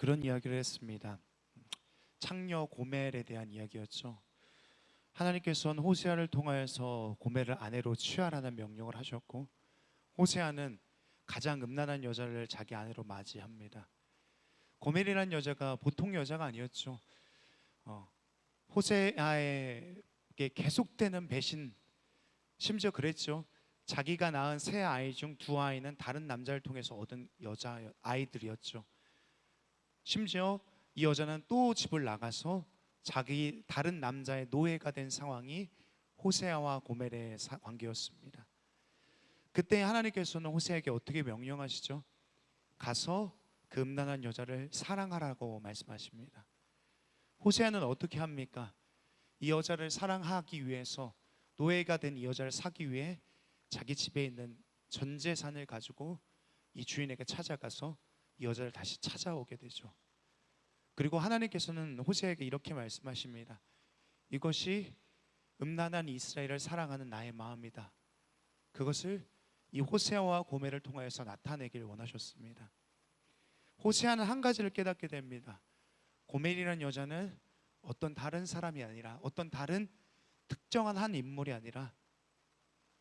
그런 이야기를 했습니다. 창녀 고멜에 대한 이야기였죠. 하나님께서는 호세아를 통하여서 고멜을 아내로 취하라는 명령을 하셨고, 호세아는 가장 음란한 여자를 자기 아내로 맞이합니다. 고멜이라는 여자가 보통 여자가 아니었죠. 호세아에게 계속되는 배신, 심지어 그랬죠. 자기가 낳은 세 아이 중 두 아이는 다른 남자를 통해서 얻은 여자 아이들이었죠. 심지어 이 여자는 또 집을 나가서 자기 다른 남자의 노예가 된 상황이 호세아와 고멜의 관계였습니다. 그때 하나님께서는 호세아에게 어떻게 명령하시죠? 가서 그 음란한 여자를 사랑하라고 말씀하십니다. 호세아는 어떻게 합니까? 이 여자를 사랑하기 위해서, 노예가 된 이 여자를 사기 위해 자기 집에 있는 전 재산을 가지고 이 주인에게 찾아가서 이 여자를 다시 찾아오게 되죠. 그리고 하나님께서는 호세아에게 이렇게 말씀하십니다. 이것이 음란한 이스라엘을 사랑하는 나의 마음이다. 그것을 이 호세아와 고멜을 통하여서 나타내길 원하셨습니다. 호세아는 한 가지를 깨닫게 됩니다. 고멜이라는 여자는 어떤 다른 사람이 아니라, 어떤 다른 특정한 한 인물이 아니라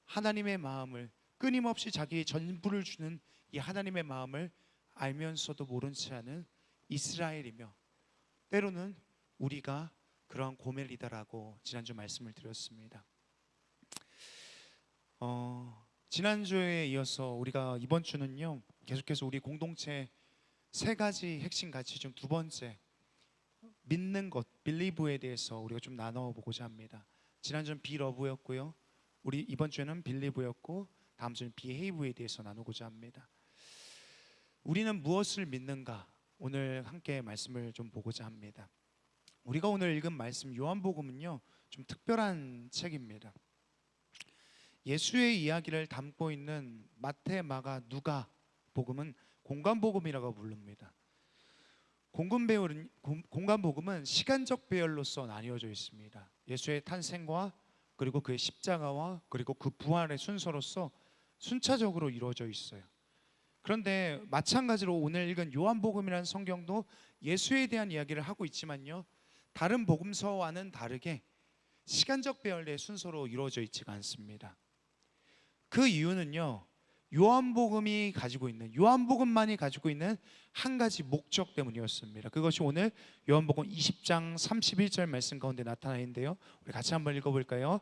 하나님의 마음을, 끊임없이 자기의 전부를 주는 이 하나님의 마음을 알면서도 모른 채 하는 이스라엘이며, 때로는 우리가 그러한 고멜이다라고 지난주 말씀을 드렸습니다. 지난주에 이어서 우리가 이번 주는요, 계속해서 우리 공동체 세 가지 핵심 가치 중 두 번째, 믿는 것, 빌리브에 대해서 우리가 좀 나눠보고자 합니다. 지난주는 비러브였고요, 우리 이번 주에는 빌리브였고, 다음 주는 비헤이브에 대해서 나누고자 합니다. 우리는 무엇을 믿는가? 오늘 함께 말씀을 좀 보고자 합니다. 우리가 오늘 읽은 말씀 요한복음은요, 좀 특별한 책입니다. 예수의 이야기를 담고 있는 마태, 마가, 누가 복음은 공간복음이라고 부릅니다. 공간복음은 시간적 배열로서 나뉘어져 있습니다. 예수의 탄생과 그리고 그의 십자가와 그리고 그 부활의 순서로서 순차적으로 이루어져 있어요. 그런데 마찬가지로 오늘 읽은 요한복음이라는 성경도 예수에 대한 이야기를 하고 있지만요, 다른 복음서와는 다르게 시간적 배열의 순서로 이루어져 있지가 않습니다. 그 이유는요, 요한복음만이 가지고 있는 한 가지 목적 때문이었습니다. 그것이 오늘 요한복음 20장 31절 말씀 가운데 나타나 있는데요, 우리 같이 한번 읽어볼까요?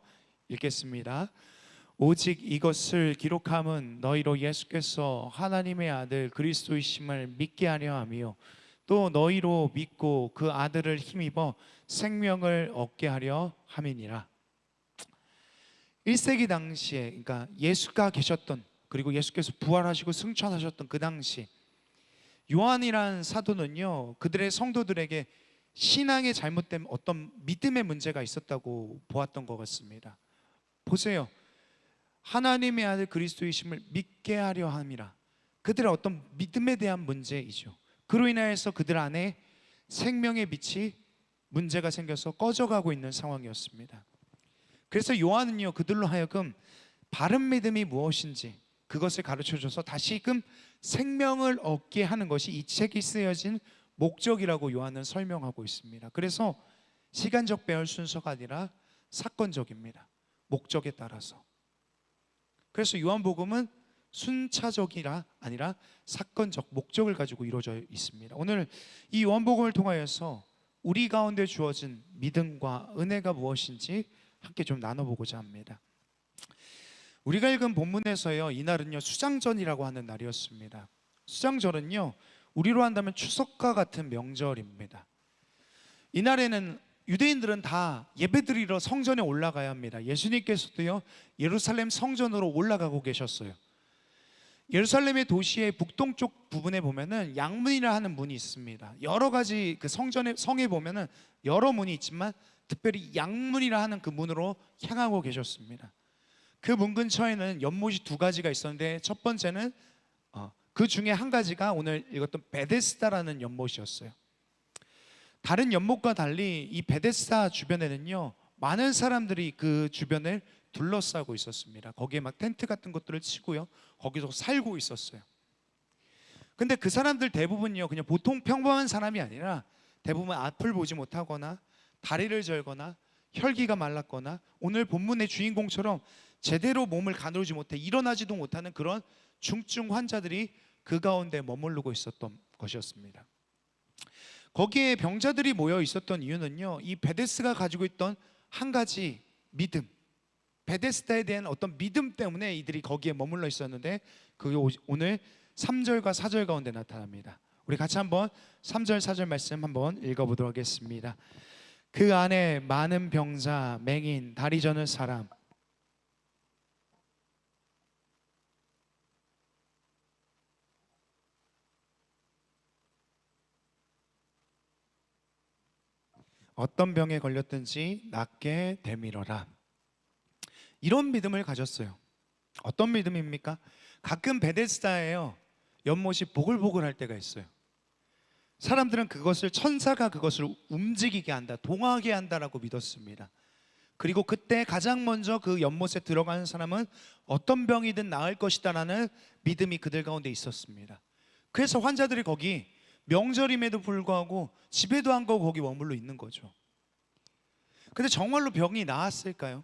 읽겠습니다. 오직 이것을 기록함은 너희로 예수께서 하나님의 아들 그리스도이심을 믿게 하려 함이요, 또 너희로 믿고 그 아들을 힘입어 생명을 얻게 하려 함이니라. 1세기 당시에, 그러니까 예수가 계셨던, 그리고 예수께서 부활하시고 승천하셨던 그 당시, 요한이라는 사도는요, 그들의 성도들에게 신앙에 잘못된 어떤 믿음의 문제가 있었다고 보았던 것 같습니다. 보세요, 하나님의 아들 그리스도이심을 믿게 하려 함이라. 그들의 어떤 믿음에 대한 문제이죠. 그로 인하여서 그들 안에 생명의 빛이 문제가 생겨서 꺼져가고 있는 상황이었습니다. 그래서 요한은요, 그들로 하여금 바른 믿음이 무엇인지 그것을 가르쳐줘서 다시금 생명을 얻게 하는 것이 이 책이 쓰여진 목적이라고 요한은 설명하고 있습니다. 그래서 시간적 배열 순서가 아니라 사건적입니다. 목적에 따라서. 그래서 요한복음은 순차적이라 아니라 사건적 목적을 가지고 이루어져 있습니다. 오늘 이 요한복음을 통하여서 우리 가운데 주어진 믿음과 은혜가 무엇인지 함께 좀 나눠보고자 합니다. 우리가 읽은 본문에서요, 이날은요 수장전이라고 하는 날이었습니다. 수장절은요, 우리로 한다면 추석과 같은 명절입니다. 이날에는 유대인들은 다 예배드리러 성전에 올라가야 합니다. 예수님께서도요, 예루살렘 성전으로 올라가고 계셨어요. 예루살렘의 도시의 북동쪽 부분에 보면은 양문이라 하는 문이 있습니다. 여러 가지 그 성에 보면은 여러 문이 있지만 특별히 양문이라 하는 그 문으로 향하고 계셨습니다. 그 문 근처에는 연못이 두 가지가 있었는데, 첫 번째는 그 중에 한 가지가 오늘 읽었던 베데스다라는 연못이었어요. 다른 연못과 달리 이 베데스다 주변에는요, 많은 사람들이 그 주변을 둘러싸고 있었습니다. 거기에 막 텐트 같은 것들을 치고요, 거기서 살고 있었어요. 근데 그 사람들 대부분요 그냥 보통 평범한 사람이 아니라 대부분 앞을 보지 못하거나 다리를 절거나 혈기가 말랐거나 오늘 본문의 주인공처럼 제대로 몸을 가누지 못해 일어나지도 못하는 그런 중증 환자들이 그 가운데 머무르고 있었던 것이었습니다. 거기에 병자들이 모여 있었던 이유는요, 이 베데스가 가지고 있던 한 가지 믿음, 베데스다에 대한 어떤 믿음 때문에 이들이 거기에 머물러 있었는데, 그게 오늘 3절과 4절 가운데 나타납니다. 우리 같이 한번 3절 4절 말씀 한번 읽어보도록 하겠습니다. 그 안에 많은 병자, 맹인, 다리 저는 사람, 어떤 병에 걸렸든지 낫게 되밀어라. 이런 믿음을 가졌어요. 어떤 믿음입니까? 가끔 베데스다에요 연못이 보글보글할 때가 있어요. 사람들은 그것을 천사가 그것을 움직이게 한다, 동하게 한다라고 믿었습니다. 그리고 그때 가장 먼저 그 연못에 들어가는 사람은 어떤 병이든 나을 것이다라는 믿음이 그들 가운데 있었습니다. 그래서 환자들이 거기 명절임에도 불구하고 집에도 안 가고 거기 머물러 있는 거죠. 근데 정말로 병이 나았을까요?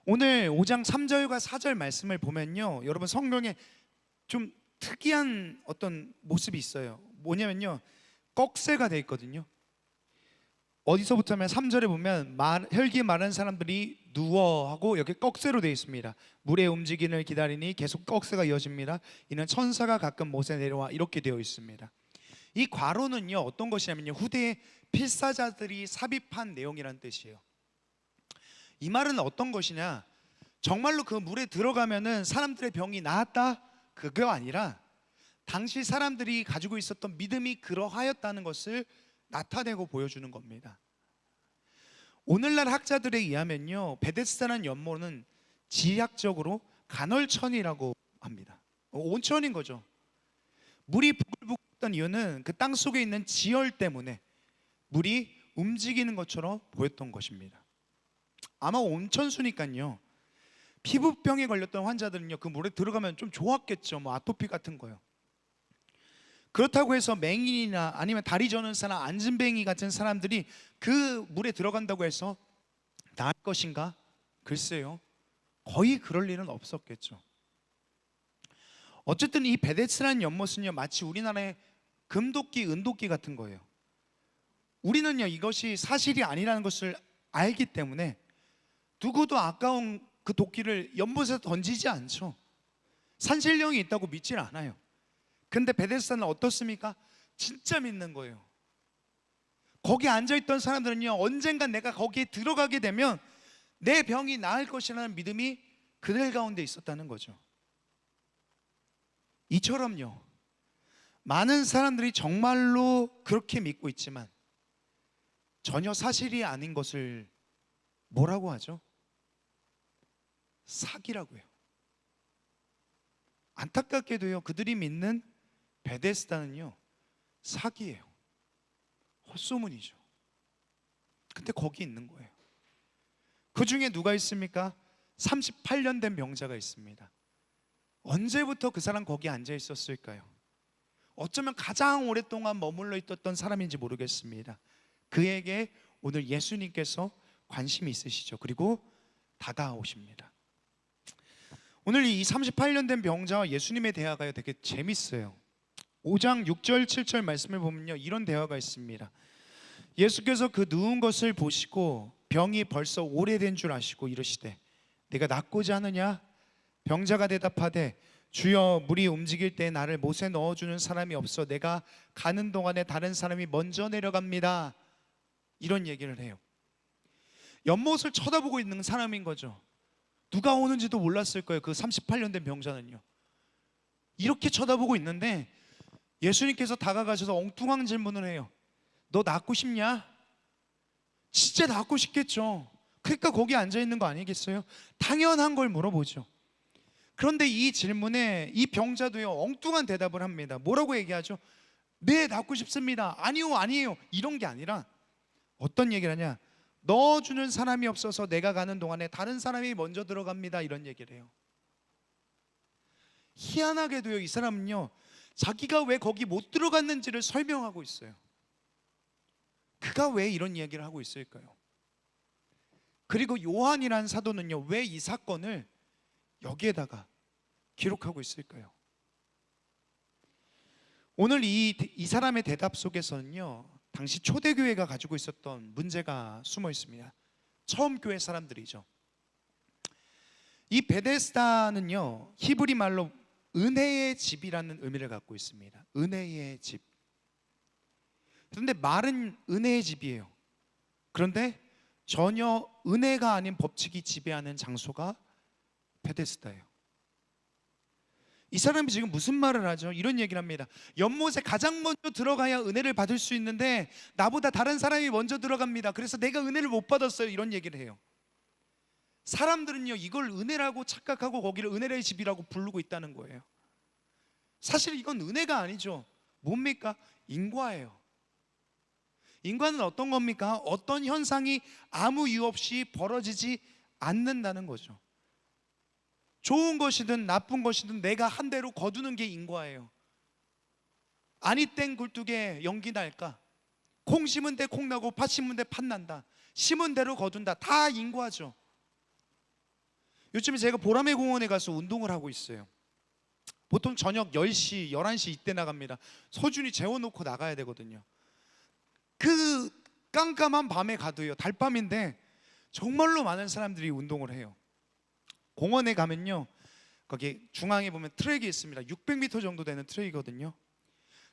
오늘 5장 3절과 4절 말씀을 보면요, 여러분 성경에 좀 특이한 어떤 모습이 있어요. 뭐냐면요, 꺽쇠가 돼 있거든요. 어디서부터 하면 3절에 보면 혈기 마른 사람들이 누워 하고 여기 꺽쇠로 되어 있습니다. 물의 움직임을 기다리니 계속 꺽쇠가 이어집니다. 이는 천사가 가끔 못에 내려와, 이렇게 되어 있습니다. 이 괄호는요 어떤 것이냐면요, 후대의 필사자들이 삽입한 내용이라는 뜻이에요. 이 말은 어떤 것이냐, 정말로 그 물에 들어가면은 사람들의 병이 나았다, 그거 아니라 당시 사람들이 가지고 있었던 믿음이 그러하였다는 것을 나타내고 보여주는 겁니다. 오늘날 학자들에 의하면요, 베데스다라는 연못은 지리학적으로 간헐천이라고 합니다. 온천인 거죠. 물이 부글부글했던 이유는 그 땅 속에 있는 지열 때문에 물이 움직이는 것처럼 보였던 것입니다. 아마 온천수니까요, 피부병에 걸렸던 환자들은요 그 물에 들어가면 좀 좋았겠죠. 뭐 아토피 같은 거요. 그렇다고 해서 맹인이나 아니면 다리 저는 사람, 안진뱅이 같은 사람들이 그 물에 들어간다고 해서 나을 것인가? 글쎄요, 거의 그럴 일은 없었겠죠. 어쨌든 이 베데스라는 연못은요 마치 우리나라의 금도끼, 은도끼 같은 거예요. 우리는요 이것이 사실이 아니라는 것을 알기 때문에 누구도 아까운 그 도끼를 연못에 던지지 않죠. 산신령이 있다고 믿질 않아요. 근데 베데스다는 어떻습니까? 진짜 믿는 거예요. 거기 앉아있던 사람들은요, 언젠간 내가 거기에 들어가게 되면 내 병이 나을 것이라는 믿음이 그들 가운데 있었다는 거죠. 이처럼요, 많은 사람들이 정말로 그렇게 믿고 있지만 전혀 사실이 아닌 것을 뭐라고 하죠? 사기라고 해요. 안타깝게도요, 그들이 믿는 베데스다는요 사기예요. 헛소문이죠. 근데 거기 있는 거예요. 그 중에 누가 있습니까? 38년 된 병자가 있습니다. 언제부터 그 사람 거기 앉아 있었을까요? 어쩌면 가장 오랫동안 머물러 있었던 사람인지 모르겠습니다. 그에게 오늘 예수님께서 관심이 있으시죠. 그리고 다가오십니다. 오늘 이 38년 된 병자와 예수님의 대화가 되게 재밌어요. 5장 6절 7절 말씀을 보면요, 이런 대화가 있습니다. 예수께서 그 누운 것을 보시고 병이 벌써 오래된 줄 아시고 이르시되 내가 낫고자 하느냐? 병자가 대답하되 주여, 물이 움직일 때 나를 못에 넣어주는 사람이 없어 내가 가는 동안에 다른 사람이 먼저 내려갑니다. 이런 얘기를 해요. 연못을 쳐다보고 있는 사람인 거죠. 누가 오는지도 몰랐을 거예요. 그 38년 된 병자는요. 이렇게 쳐다보고 있는데 예수님께서 다가가셔서 엉뚱한 질문을 해요. 너 낫고 싶냐? 진짜 낫고 싶겠죠. 그러니까 거기 앉아있는 거 아니겠어요? 당연한 걸 물어보죠. 그런데 이 질문에 이 병자도요 엉뚱한 대답을 합니다. 뭐라고 얘기하죠? 네, 낫고 싶습니다. 아니요, 아니에요. 이런 게 아니라 어떤 얘기를 하냐? 넣어주는 사람이 없어서 내가 가는 동안에 다른 사람이 먼저 들어갑니다. 이런 얘기를 해요. 희한하게도요, 이 사람은요 자기가 왜 거기 못 들어갔는지를 설명하고 있어요. 그가 왜 이런 이야기를 하고 있을까요? 그리고 요한이라는 사도는요, 왜 이 사건을 여기에다가 기록하고 있을까요? 오늘 이 사람의 대답 속에서는요, 당시 초대교회가 가지고 있었던 문제가 숨어 있습니다. 처음 교회 사람들이죠. 이 베데스다는요, 히브리 말로 은혜의 집이라는 의미를 갖고 있습니다. 은혜의 집. 그런데 말은 은혜의 집이에요. 그런데 전혀 은혜가 아닌 법칙이 지배하는 장소가 베데스다예요. 이 사람이 지금 무슨 말을 하죠? 이런 얘기를 합니다. 연못에 가장 먼저 들어가야 은혜를 받을 수 있는데 나보다 다른 사람이 먼저 들어갑니다. 그래서 내가 은혜를 못 받았어요. 이런 얘기를 해요. 사람들은요, 이걸 은혜라고 착각하고 거기를 은혜의 집이라고 부르고 있다는 거예요. 사실 이건 은혜가 아니죠. 뭡니까? 인과예요. 인과는 어떤 겁니까? 어떤 현상이 아무 이유 없이 벌어지지 않는다는 거죠. 좋은 것이든 나쁜 것이든 내가 한 대로 거두는 게 인과예요. 아니 땡 굴뚝에 연기 날까? 콩 심은 데 콩 나고 팥 심은 데 팥 난다. 심은 대로 거둔다. 다 인과죠. 요즘에 제가 보라매 공원에 가서 운동을 하고 있어요. 보통 저녁 10시, 11시 이때 나갑니다. 소준이 재워놓고 나가야 되거든요. 그 깜깜한 밤에 가도요, 달밤인데 정말로 많은 사람들이 운동을 해요. 공원에 가면요, 거기 중앙에 보면 트랙이 있습니다. 600m 정도 되는 트랙이거든요.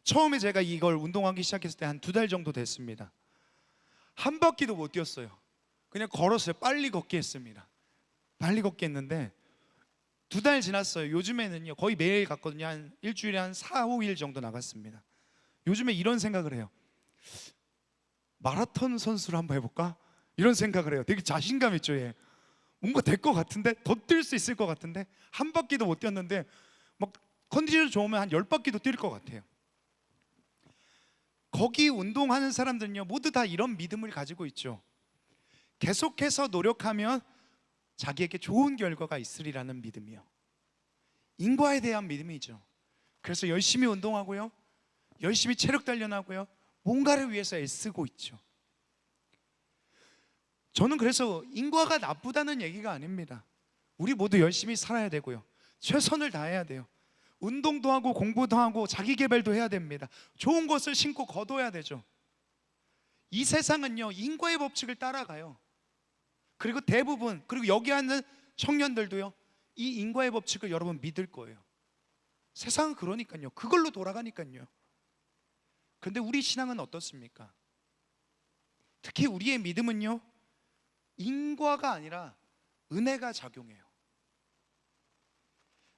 처음에 제가 이걸 운동하기 시작했을 때 한 2달 정도 됐습니다. 한 바퀴도 못 뛰었어요. 그냥 걸었어요. 빨리 걷기 했습니다. 빨리 걷기 했는데 2달 지났어요. 요즘에는요, 거의 매일 갔거든요. 한 일주일에 한 4, 5일 정도 나갔습니다. 요즘에 이런 생각을 해요. 마라톤 선수를 한번 해볼까? 이런 생각을 해요. 되게 자신감 있죠. 얘. 뭔가 될 것 같은데, 더 뛸 수 있을 것 같은데, 한 바퀴도 못 뛰었는데 막 컨디션이 좋으면 한 10바퀴도 뛸 것 같아요. 거기 운동하는 사람들은요, 모두 다 이런 믿음을 가지고 있죠. 계속해서 노력하면 자기에게 좋은 결과가 있으리라는 믿음이요. 인과에 대한 믿음이죠. 그래서 열심히 운동하고요, 열심히 체력 단련하고요, 뭔가를 위해서 애쓰고 있죠. 저는 그래서 인과가 나쁘다는 얘기가 아닙니다. 우리 모두 열심히 살아야 되고요, 최선을 다해야 돼요. 운동도 하고 공부도 하고 자기 개발도 해야 됩니다. 좋은 것을 신고 거둬야 되죠. 이 세상은요, 인과의 법칙을 따라가요. 그리고 대부분, 그리고 여기 앉는 청년들도요, 이 인과의 법칙을 여러분 믿을 거예요. 세상은 그러니까요. 그걸로 돌아가니까요. 그런데 우리 신앙은 어떻습니까? 특히 우리의 믿음은요, 인과가 아니라 은혜가 작용해요.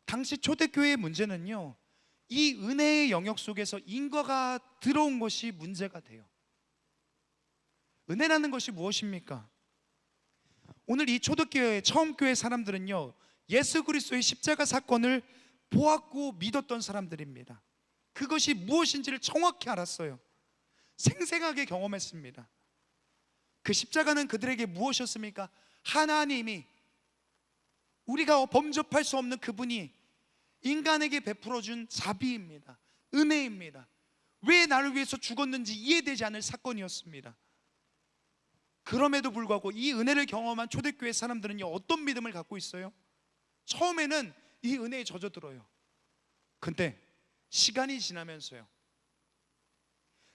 당시 초대교회의 문제는요, 이 은혜의 영역 속에서 인과가 들어온 것이 문제가 돼요. 은혜라는 것이 무엇입니까? 오늘 이 초대교회, 처음 교회 사람들은요, 예수 그리스도의 십자가 사건을 보았고 믿었던 사람들입니다. 그것이 무엇인지를 정확히 알았어요. 생생하게 경험했습니다. 그 십자가는 그들에게 무엇이었습니까? 하나님이, 우리가 범접할 수 없는 그분이 인간에게 베풀어준 자비입니다. 은혜입니다. 왜 나를 위해서 죽었는지 이해되지 않을 사건이었습니다. 그럼에도 불구하고 이 은혜를 경험한 초대교회 사람들은요, 어떤 믿음을 갖고 있어요? 처음에는 이 은혜에 젖어들어요. 근데 시간이 지나면서요,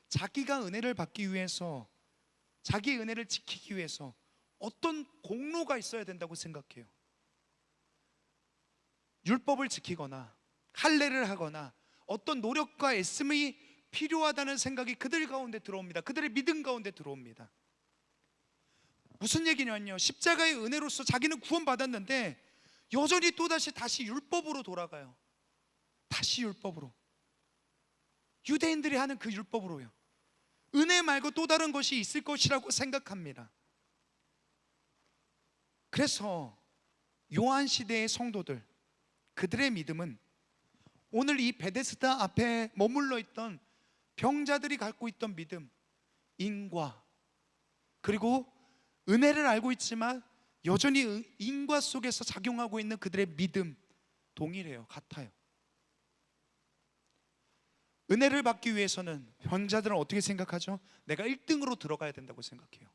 자기가 은혜를 받기 위해서, 자기의 은혜를 지키기 위해서 어떤 공로가 있어야 된다고 생각해요. 율법을 지키거나 할례를 하거나 어떤 노력과 애씀이 필요하다는 생각이 그들 가운데 들어옵니다. 그들의 믿음 가운데 들어옵니다. 무슨 얘기냐면요, 십자가의 은혜로서 자기는 구원받았는데 여전히 또다시 율법으로 돌아가요. 다시 율법으로, 유대인들이 하는 그 율법으로요. 은혜 말고 또 다른 것이 있을 것이라고 생각합니다. 그래서 요한 시대의 성도들, 그들의 믿음은 오늘 이 베데스다 앞에 머물러 있던 병자들이 갖고 있던 믿음, 인과, 그리고 은혜를 알고 있지만 여전히 인과 속에서 작용하고 있는 그들의 믿음, 동일해요. 같아요. 은혜를 받기 위해서는 현자들은 어떻게 생각하죠? 내가 1등으로 들어가야 된다고 생각해요.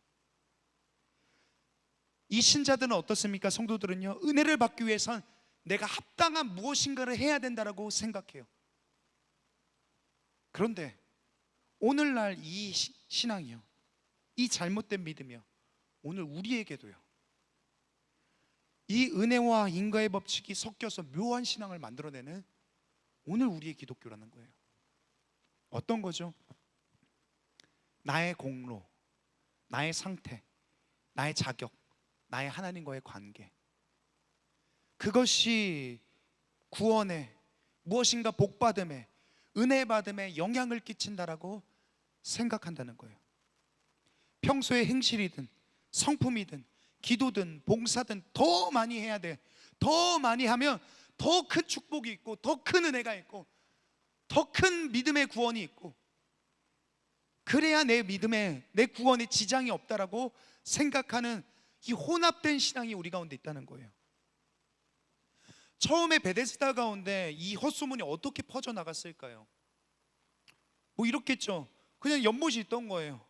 이 신자들은 어떻습니까? 성도들은요, 은혜를 받기 위해선 내가 합당한 무엇인가를 해야 된다고 생각해요. 그런데 오늘날 이 신앙이요, 이 잘못된 믿음이요, 오늘 우리에게도요, 이 은혜와 인과의 법칙이 섞여서 묘한 신앙을 만들어내는 오늘 우리의 기독교라는 거예요. 어떤 거죠? 나의 공로, 나의 상태, 나의 자격, 나의 하나님과의 관계, 그것이 구원에, 무엇인가 복받음에, 은혜받음에 영향을 끼친다라고 생각한다는 거예요. 평소에 행실이든 성품이든 기도든 봉사든 더 많이 해야 돼. 더 많이 하면 더 큰 축복이 있고, 더 큰 은혜가 있고, 더 큰 믿음의 구원이 있고, 그래야 내 믿음에, 내 구원에 지장이 없다라고 생각하는 이 혼합된 신앙이 우리 가운데 있다는 거예요. 처음에 베데스다 가운데 이 헛소문이 어떻게 퍼져나갔을까요? 뭐 이렇겠죠. 그냥 연못이 있던 거예요.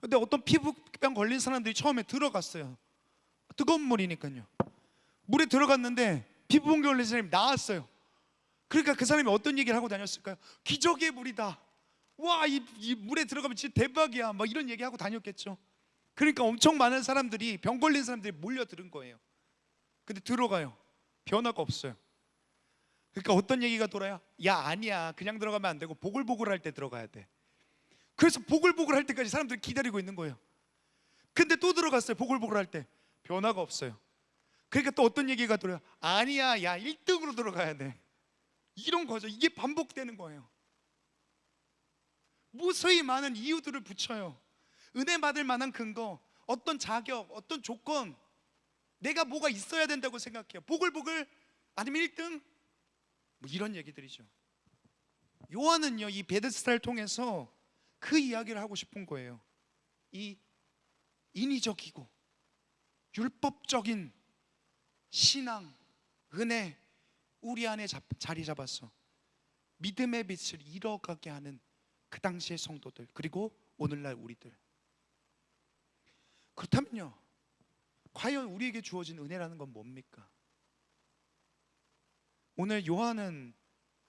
근데 어떤 피부병 걸린 사람들이 처음에 들어갔어요. 뜨거운 물이니까요. 물에 들어갔는데 피부병 걸린 사람이 나왔어요. 그러니까 그 사람이 어떤 얘기를 하고 다녔을까요? 기적의 물이다. 와, 이 물에 들어가면 진짜 대박이야. 막 이런 얘기하고 다녔겠죠. 그러니까 엄청 많은 사람들이, 병 걸린 사람들이 몰려들은 거예요. 근데 들어가요. 변화가 없어요. 그러니까 어떤 얘기가 돌아요? 야, 아니야, 그냥 들어가면 안 되고 보글보글 할 때 들어가야 돼. 그래서 보글보글 할 때까지 사람들이 기다리고 있는 거예요. 근데 또 들어갔어요. 보글보글 할 때 변화가 없어요. 그러니까 또 어떤 얘기가 돌아요? 아니야, 야, 1등으로 들어가야 돼. 이런 거죠. 이게 반복되는 거예요. 무수히 많은 이유들을 붙여요. 은혜 받을 만한 근거, 어떤 자격, 어떤 조건, 내가 뭐가 있어야 된다고 생각해요. 보글보글 아니면 1등, 뭐 이런 얘기들이죠. 요한은요, 이 베데스다를 통해서 그 이야기를 하고 싶은 거예요. 이 인위적이고 율법적인 신앙, 은혜, 우리 안에 자리 잡아서 믿음의 빛을 잃어가게 하는 그 당시의 성도들, 그리고 오늘날 우리들. 그렇다면요, 과연 우리에게 주어진 은혜라는 건 뭡니까? 오늘 요한은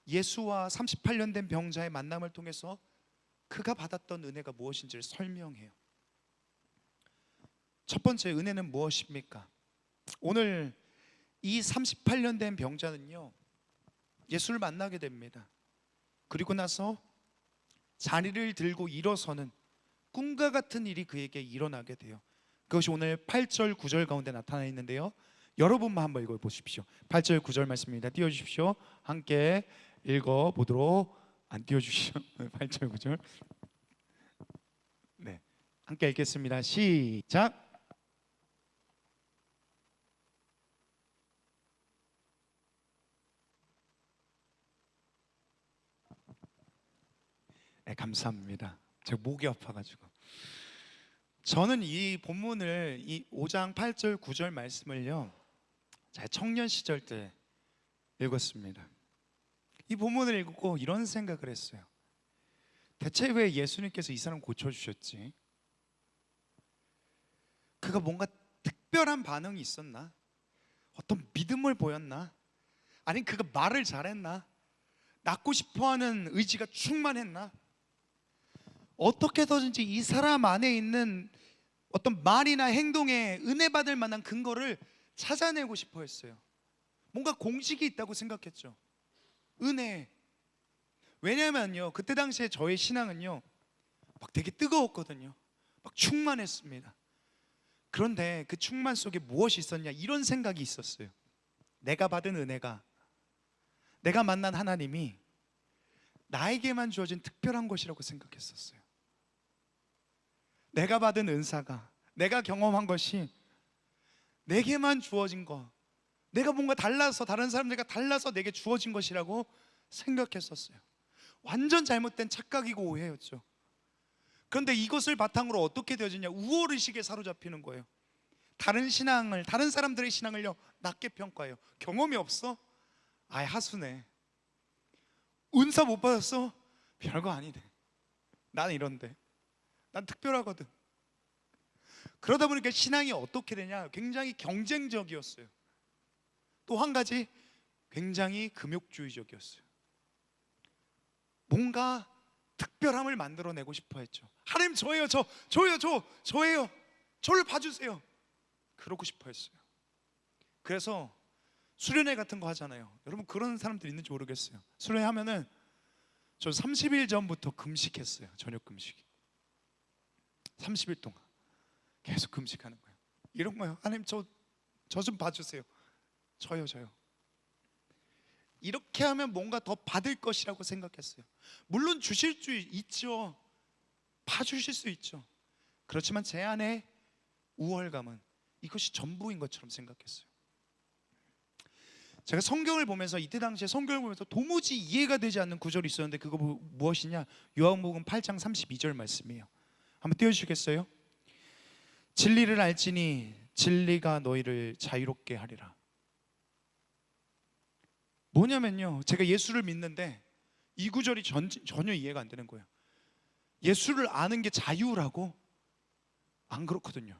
예수와 38년 된 병자의 만남을 통해서 그가 받았던 은혜가 무엇인지를 설명해요. 첫 번째, 은혜는 무엇입니까? 오늘 이 38년 된 병자는요, 예수를 만나게 됩니다. 그리고 나서 자리를 들고 일어서는 꿈과 같은 일이 그에게 일어나게 돼요. 그것이 오늘 8절 9절 가운데 나타나 있는데요, 여러분만 한번 읽어보십시오. 8절 9절 말씀입니다. 띄워주십시오. 함께 읽어보도록. 안 띄워주시죠? 8절 9절. 네, 함께 읽겠습니다. 시작. 네, 감사합니다. 제가 목이 아파가지고. 저는 이 본문을, 이 5장 8절 9절 말씀을요, 제가 청년 시절 때 읽었습니다. 이 본문을 읽고 이런 생각을 했어요. 대체 왜 예수님께서 이 사람 고쳐주셨지? 그가 뭔가 특별한 반응이 있었나? 어떤 믿음을 보였나? 아니면 그가 말을 잘했나? 낫고 싶어하는 의지가 충만했나? 어떻게든지 이 사람 안에 있는 어떤 말이나 행동에 은혜 받을 만한 근거를 찾아내고 싶어 했어요. 뭔가 공식이 있다고 생각했죠. 은혜. 왜냐면요, 그때 당시에 저의 신앙은요, 막 되게 뜨거웠거든요. 막 충만했습니다. 그런데 그 충만 속에 무엇이 있었냐, 이런 생각이 있었어요. 내가 받은 은혜가, 내가 만난 하나님이 나에게만 주어진 특별한 것이라고 생각했었어요. 내가 받은 은사가, 내가 경험한 것이 내게만 주어진 것, 내가 뭔가 달라서, 다른 사람들과 달라서 내게 주어진 것이라고 생각했었어요. 완전 잘못된 착각이고 오해였죠. 그런데 이것을 바탕으로 어떻게 되어지냐, 우월의식에 사로잡히는 거예요. 다른 신앙을, 다른 사람들의 신앙을요, 낮게 평가해요. 경험이 없어? 아이, 하수네. 은사 못 받았어? 별거 아니네. 나는 이런데. 난 특별하거든. 그러다 보니까 신앙이 어떻게 되냐? 굉장히 경쟁적이었어요. 또 한 가지, 굉장히 금욕주의적이었어요. 뭔가 특별함을 만들어내고 싶어 했죠. 하나님 저예요, 저예요. 저를 봐주세요. 그러고 싶어 했어요. 그래서 수련회 같은 거 하잖아요. 여러분 그런 사람들 있는지 모르겠어요. 수련회 하면은 저 30일 전부터 금식했어요. 저녁 금식. 30일 동안 계속 금식하는 거예요. 이런 거예요. 하나님 저 좀 봐주세요. 저요. 이렇게 하면 뭔가 더 받을 것이라고 생각했어요. 물론 주실 수 있죠. 봐주실 수 있죠. 그렇지만 제 안에 우월감은 이것이 전부인 것처럼 생각했어요. 제가 성경을 보면서, 이때 당시에 성경을 보면서 도무지 이해가 되지 않는 구절이 있었는데, 그거 무엇이냐? 요한복음 8장 32절 말씀이에요. 한번 띄워주시겠어요? 진리를 알지니 진리가 너희를 자유롭게 하리라. 뭐냐면요, 제가 예수를 믿는데 이 구절이 전혀 이해가 안 되는 거예요. 예수를 아는 게 자유라고? 안 그렇거든요.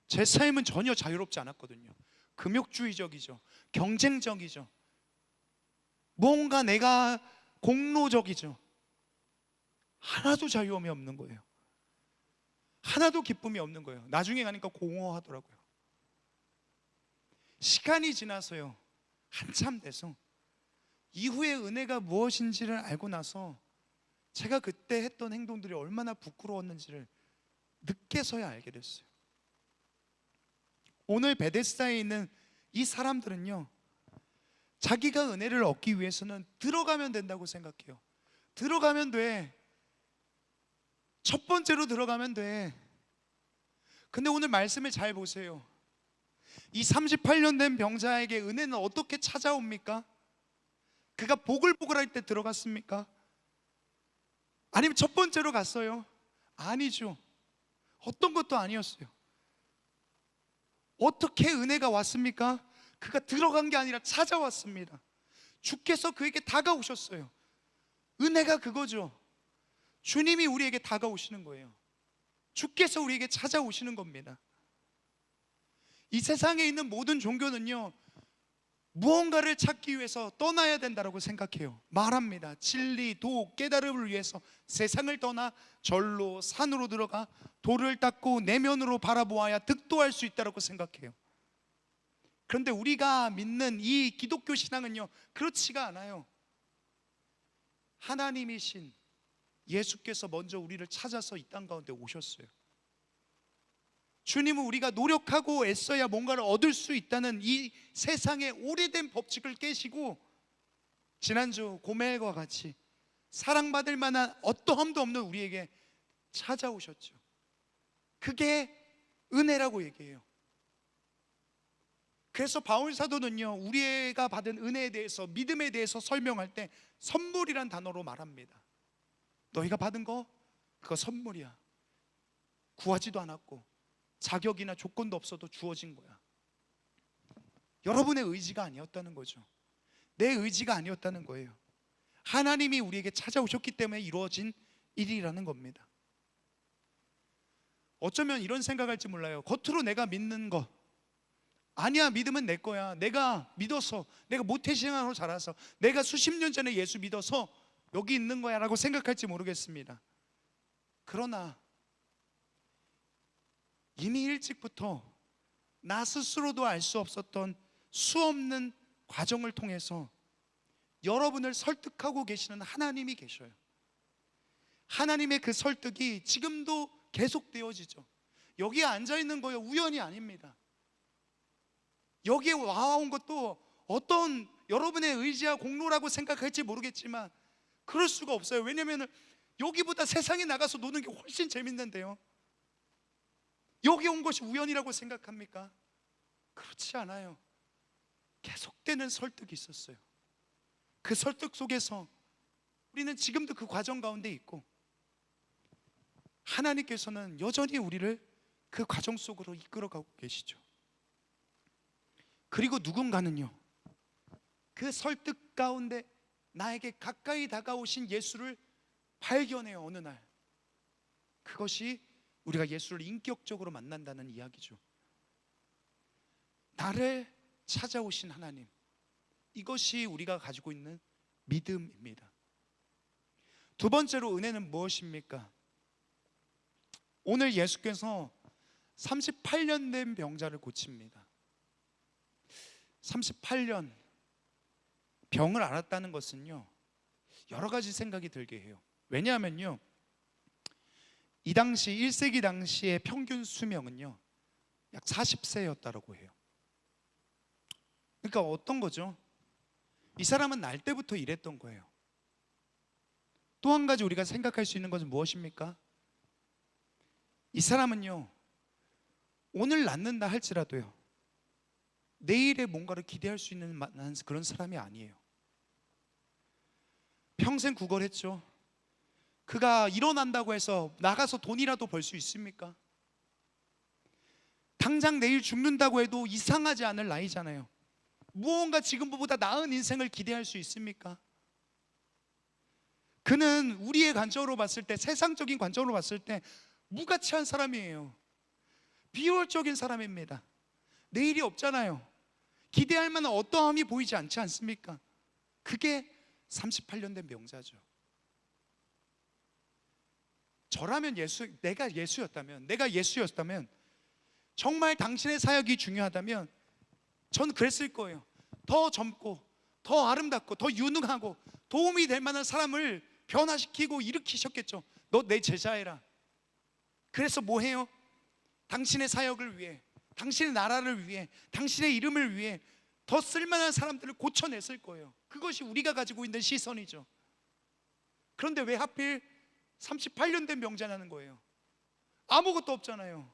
제 삶은 전혀 자유롭지 않았거든요. 금욕주의적이죠. 경쟁적이죠. 뭔가 내가 공로적이죠. 하나도 자유함이 없는 거예요. 하나도 기쁨이 없는 거예요. 나중에 가니까 공허하더라고요. 시간이 지나서요, 한참 돼서 이후에 은혜가 무엇인지를 알고 나서 제가 그때 했던 행동들이 얼마나 부끄러웠는지를 늦게서야 알게 됐어요. 오늘 베데스다에 있는 이 사람들은요, 자기가 은혜를 얻기 위해서는 들어가면 된다고 생각해요. 들어가면 돼. 첫 번째로 들어가면 돼. 근데 오늘 말씀을 잘 보세요. 이 38년 된 병자에게 은혜는 어떻게 찾아옵니까? 그가 보글보글할 때 들어갔습니까? 아니면 첫 번째로 갔어요? 아니죠. 어떤 것도 아니었어요. 어떻게 은혜가 왔습니까? 그가 들어간 게 아니라 찾아왔습니다. 주께서 그에게 다가오셨어요. 은혜가 그거죠. 주님이 우리에게 다가오시는 거예요. 주께서 우리에게 찾아오시는 겁니다. 이 세상에 있는 모든 종교는요, 무언가를 찾기 위해서 떠나야 된다고 생각해요. 말합니다. 진리, 도, 깨달음을 위해서 세상을 떠나 절로, 산으로 들어가 돌을 닦고 내면으로 바라보아야 득도할 수 있다고 생각해요. 그런데 우리가 믿는 이 기독교 신앙은요, 그렇지가 않아요. 하나님이신 예수께서 먼저 우리를 찾아서 이 땅 가운데 오셨어요. 주님은 우리가 노력하고 애써야 뭔가를 얻을 수 있다는 이 세상의 오래된 법칙을 깨시고, 지난주 고멜과 같이 사랑받을 만한 어떠함도 없는 우리에게 찾아오셨죠. 그게 은혜라고 얘기해요. 그래서 바울 사도는요, 우리가 받은 은혜에 대해서, 믿음에 대해서 설명할 때 선물이란 단어로 말합니다. 너희가 받은 거, 그거 선물이야. 구하지도 않았고 자격이나 조건도 없어도 주어진 거야. 여러분의 의지가 아니었다는 거죠. 내 의지가 아니었다는 거예요. 하나님이 우리에게 찾아오셨기 때문에 이루어진 일이라는 겁니다. 어쩌면 이런 생각할지 몰라요. 겉으로 내가 믿는 거, 아니야, 믿음은 내 거야. 내가 믿어서, 내가 모태신앙으로 자라서, 내가 수십 년 전에 예수 믿어서 여기 있는 거야 라고 생각할지 모르겠습니다. 그러나 이미 일찍부터 나 스스로도 알 수 없었던 수없는 과정을 통해서 여러분을 설득하고 계시는 하나님이 계셔요. 하나님의 그 설득이 지금도 계속되어지죠. 여기에 앉아있는 거예요, 우연이 아닙니다. 여기에 와온 것도 어떤 여러분의 의지와 공로라고 생각할지 모르겠지만 그럴 수가 없어요. 왜냐하면 여기보다 세상에 나가서 노는 게 훨씬 재밌는데요, 여기 온 것이 우연이라고 생각합니까? 그렇지 않아요. 계속되는 설득이 있었어요. 그 설득 속에서 우리는 지금도 그 과정 가운데 있고, 하나님께서는 여전히 우리를 그 과정 속으로 이끌어가고 계시죠. 그리고 누군가는요, 그 설득 가운데 나에게 가까이 다가오신 예수를 발견해요. 어느 날 그것이 우리가 예수를 인격적으로 만난다는 이야기죠. 나를 찾아오신 하나님, 이것이 우리가 가지고 있는 믿음입니다. 두 번째로 은혜는 무엇입니까? 오늘 예수께서 38년 된 병자를 고칩니다. 38년 병을 앓았다는 것은요, 여러 가지 생각이 들게 해요. 왜냐하면요, 이 당시 1세기 당시의 평균 수명은요 약 40세였다고 해요. 그러니까 어떤 거죠? 이 사람은 날 때부터 일했던 거예요. 또 한 가지 우리가 생각할 수 있는 것은 무엇입니까? 이 사람은요, 오늘 낫는다 할지라도요, 내일에 뭔가를 기대할 수 있는 그런 사람이 아니에요. 평생 구걸했죠. 그가 일어난다고 해서 나가서 돈이라도 벌 수 있습니까? 당장 내일 죽는다고 해도 이상하지 않을 나이잖아요. 무언가 지금보다 나은 인생을 기대할 수 있습니까? 그는 우리의 관점으로 봤을 때, 세상적인 관점으로 봤을 때 무가치한 사람이에요. 비효율적인 사람입니다. 내일이 없잖아요. 기대할 만한 어떠함이 보이지 않지 않습니까? 그게 38년 된 병자죠. 저라면 내가 예수였다면 정말 당신의 사역이 중요하다면 전 그랬을 거예요. 더 젊고 더 아름답고 더 유능하고 도움이 될 만한 사람을 변화시키고 일으키셨겠죠. 너 내 제자해라. 그래서 뭐 해요? 당신의 사역을 위해, 당신의 나라를 위해, 당신의 이름을 위해 더 쓸만한 사람들을 고쳐냈을 거예요. 그것이 우리가 가지고 있는 시선이죠. 그런데 왜 하필 38년 된 병자라는 거예요? 아무것도 없잖아요.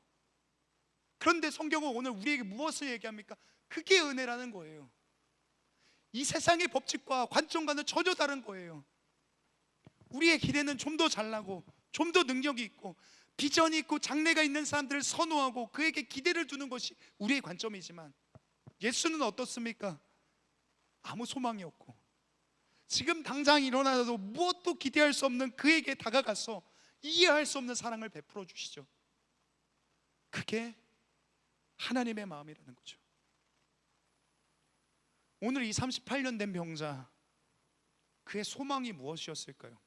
그런데 성경은 오늘 우리에게 무엇을 얘기합니까? 그게 은혜라는 거예요. 이 세상의 법칙과 관점과는 전혀 다른 거예요. 우리의 기대는 좀 더 잘나고 좀 더 능력이 있고 비전이 있고 장래가 있는 사람들을 선호하고 그에게 기대를 두는 것이 우리의 관점이지만, 예수는 어떻습니까? 아무 소망이 없고 지금 당장 일어나도 무엇도 기대할 수 없는 그에게 다가가서 이해할 수 없는 사랑을 베풀어 주시죠. 그게 하나님의 마음이라는 거죠. 오늘 이 38년 된 병자, 그의 소망이 무엇이었을까요?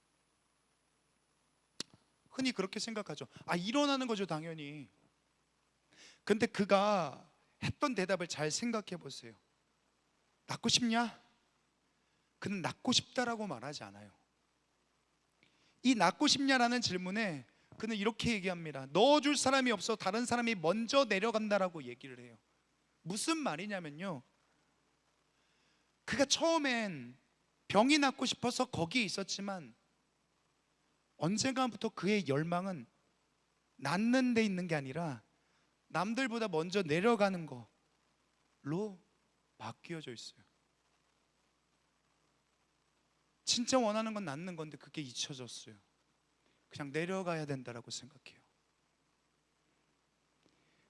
흔히 그렇게 생각하죠. 일어나는 거죠, 당연히. 근데 그가 했던 대답을 잘 생각해 보세요. 낫고 싶냐? 그는 낫고 싶다라고 말하지 않아요. 이 낫고 싶냐라는 질문에 그는 이렇게 얘기합니다. 넣어줄 사람이 없어 다른 사람이 먼저 내려간다라고 얘기를 해요. 무슨 말이냐면요, 그가 처음엔 병이 낫고 싶어서 거기에 있었지만 언젠가부터 그의 열망은 낫는 데 있는 게 아니라 남들보다 먼저 내려가는 걸로 바뀌어져 있어요. 진짜 원하는 건 낫는 건데 그게 잊혀졌어요. 그냥 내려가야 된다라고 생각해요.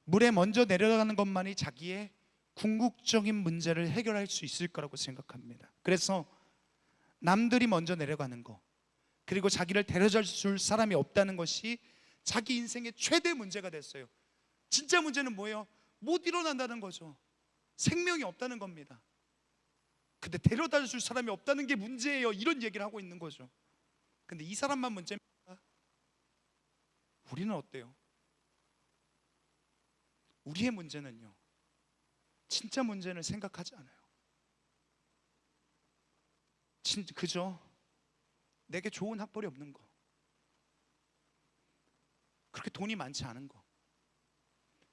물에 먼저 내려가는 것만이 자기의 궁극적인 문제를 해결할 수 있을 거라고 생각합니다. 그래서 남들이 먼저 내려가는 거, 그리고 자기를 데려다 줄 사람이 없다는 것이 자기 인생의 최대 문제가 됐어요. 진짜 문제는 뭐예요? 못 일어난다는 거죠. 생명이 없다는 겁니다. 근데 데려다 줄 사람이 없다는 게 문제예요, 이런 얘기를 하고 있는 거죠. 근데 이 사람만 문제입니까? 우리는 어때요? 우리의 문제는요, 진짜 문제는 생각하지 않아요. 그죠? 내게 좋은 학벌이 없는 거, 그렇게 돈이 많지 않은 거,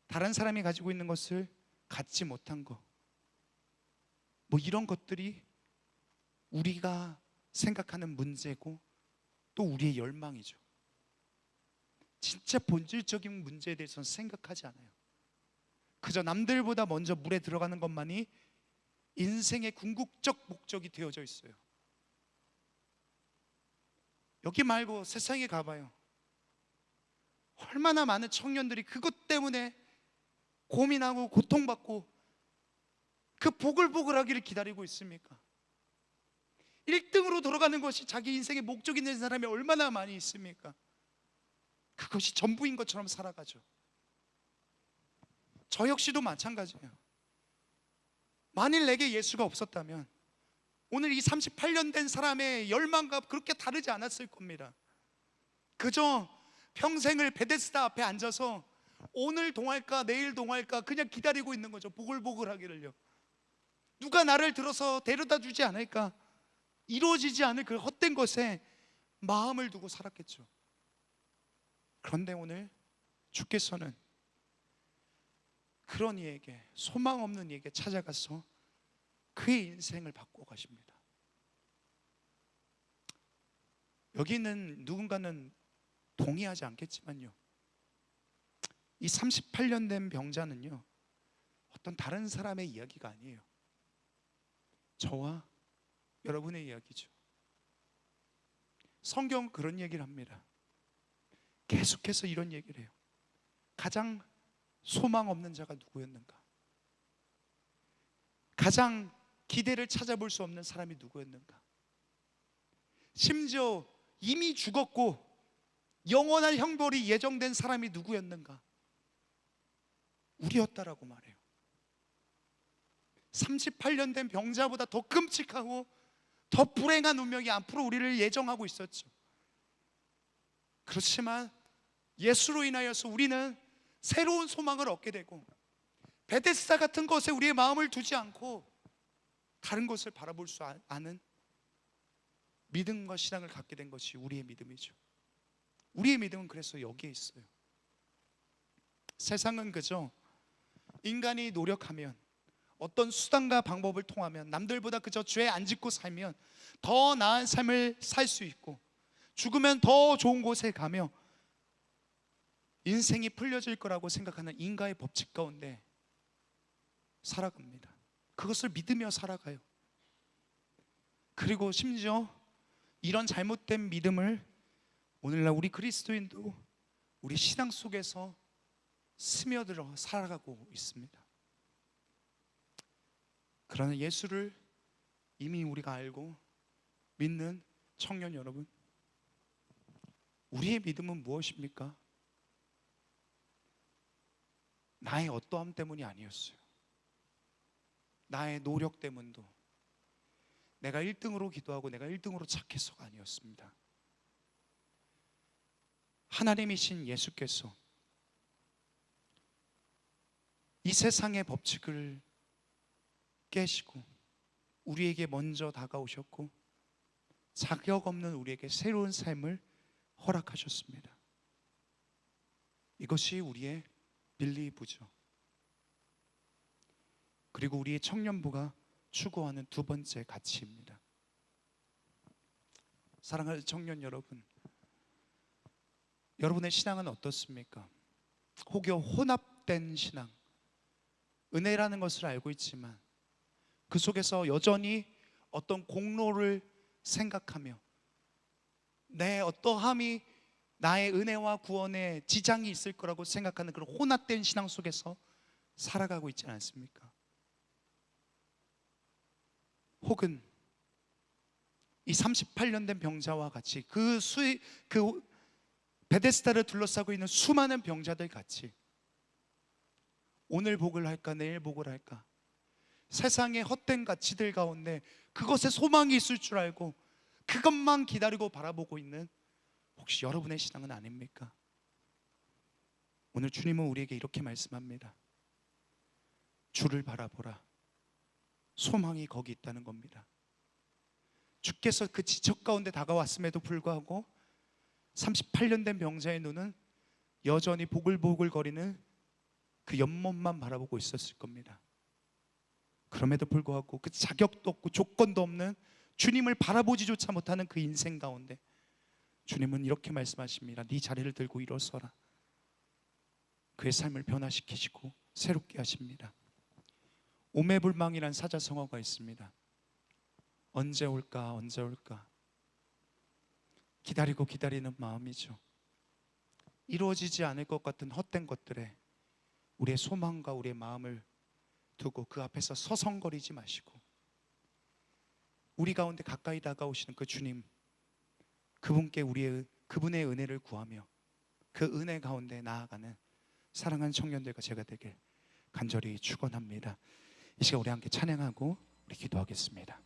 다른 사람이 가지고 있는 것을 갖지 못한 거, 뭐 이런 것들이 우리가 생각하는 문제고 또 우리의 열망이죠. 진짜 본질적인 문제에 대해서는 생각하지 않아요. 그저 남들보다 먼저 물에 들어가는 것만이 인생의 궁극적 목적이 되어져 있어요. 여기 말고 세상에 가봐요. 얼마나 많은 청년들이 그것 때문에 고민하고 고통받고 그 보글보글하기를 기다리고 있습니까? 1등으로 돌아가는 것이 자기 인생의 목적이 있는 사람이 얼마나 많이 있습니까? 그것이 전부인 것처럼 살아가죠. 저 역시도 마찬가지예요. 만일 내게 예수가 없었다면 오늘 이 38년 된 사람의 열망과 그렇게 다르지 않았을 겁니다. 그저 평생을 베데스다 앞에 앉아서 오늘 동할까 내일 동할까 그냥 기다리고 있는 거죠. 보글보글하기를요. 누가 나를 들어서 데려다 주지 않을까, 이루어지지 않을 그 헛된 것에 마음을 두고 살았겠죠. 그런데 오늘 주께서는 그런 이에게, 소망 없는 이에게 찾아가서 그의 인생을 바꾸어 가십니다. 여기 있는 누군가는 동의하지 않겠지만요, 이 38년 된 병자는요 어떤 다른 사람의 이야기가 아니에요. 저와 여러분의 이야기죠. 성경은 그런 얘기를 합니다. 계속해서 이런 얘기를 해요. 가장 소망 없는 자가 누구였는가? 가장 기대를 찾아볼 수 없는 사람이 누구였는가? 심지어 이미 죽었고 영원한 형벌이 예정된 사람이 누구였는가? 우리였다라고 말해요. 38년 된 병자보다 더 끔찍하고 더 불행한 운명이 앞으로 우리를 예정하고 있었죠. 그렇지만 예수로 인하여서 우리는 새로운 소망을 얻게 되고 베데스다 같은 것에 우리의 마음을 두지 않고 다른 것을 바라볼 수 아는 믿음과 신앙을 갖게 된 것이 우리의 믿음이죠. 우리의 믿음은 그래서 여기에 있어요. 세상은 그저 인간이 노력하면, 어떤 수단과 방법을 통하면, 남들보다 그저 죄 안 짓고 살면 더 나은 삶을 살 수 있고, 죽으면 더 좋은 곳에 가며 인생이 풀려질 거라고 생각하는 인간의 법칙 가운데 살아갑니다. 그것을 믿으며 살아가요. 그리고 심지어 이런 잘못된 믿음을 오늘날 우리 그리스도인도 우리 신앙 속에서 스며들어 살아가고 있습니다. 그러나 예수를 이미 우리가 알고 믿는 청년 여러분, 우리의 믿음은 무엇입니까? 나의 어떠함 때문이 아니었어요. 나의 노력 때문도, 내가 1등으로 기도하고 내가 1등으로 착해서가 아니었습니다. 하나님이신 예수께서 이 세상의 법칙을 깨시고 우리에게 먼저 다가오셨고 자격 없는 우리에게 새로운 삶을 허락하셨습니다. 이것이 우리의 빌리브죠. 그리고 우리의 청년부가 추구하는 두 번째 가치입니다. 사랑하는 청년 여러분, 여러분의 신앙은 어떻습니까? 혹여 혼합된 신앙, 은혜라는 것을 알고 있지만 그 속에서 여전히 어떤 공로를 생각하며 내 어떠함이 나의 은혜와 구원에 지장이 있을 거라고 생각하는 그런 혼합된 신앙 속에서 살아가고 있지 않습니까? 혹은 이 38년 된 병자와 같이 그 베데스다를 둘러싸고 있는 수많은 병자들 같이 오늘 복을 할까 내일 복을 할까, 세상의 헛된 가치들 가운데 그것에 소망이 있을 줄 알고 그것만 기다리고 바라보고 있는 혹시 여러분의 신앙은 아닙니까? 오늘 주님은 우리에게 이렇게 말씀합니다. 주를 바라보라. 소망이 거기 있다는 겁니다. 주께서 그 지적 가운데 다가왔음에도 불구하고 38년 된 병자의 눈은 여전히 보글보글 거리는 그 옆몸만 바라보고 있었을 겁니다. 그럼에도 불구하고 그 자격도 없고 조건도 없는 주님을 바라보지조차 못하는 그 인생 가운데 주님은 이렇게 말씀하십니다. 네 자리를 들고 일어서라. 그의 삶을 변화시키시고 새롭게 하십니다. 오매불망이란 사자성어가 있습니다. 언제 올까 언제 올까 기다리고 기다리는 마음이죠. 이루어지지 않을 것 같은 헛된 것들에 우리의 소망과 우리의 마음을 두고 그 앞에서 서성거리지 마시고 우리 가운데 가까이 다가오시는 그 주님, 그분께 그분의 은혜를 구하며 그 은혜 가운데 나아가는 사랑하는 청년들과 제가 되길 간절히 축원합니다. 이 시간 우리 함께 찬양하고 우리 기도하겠습니다.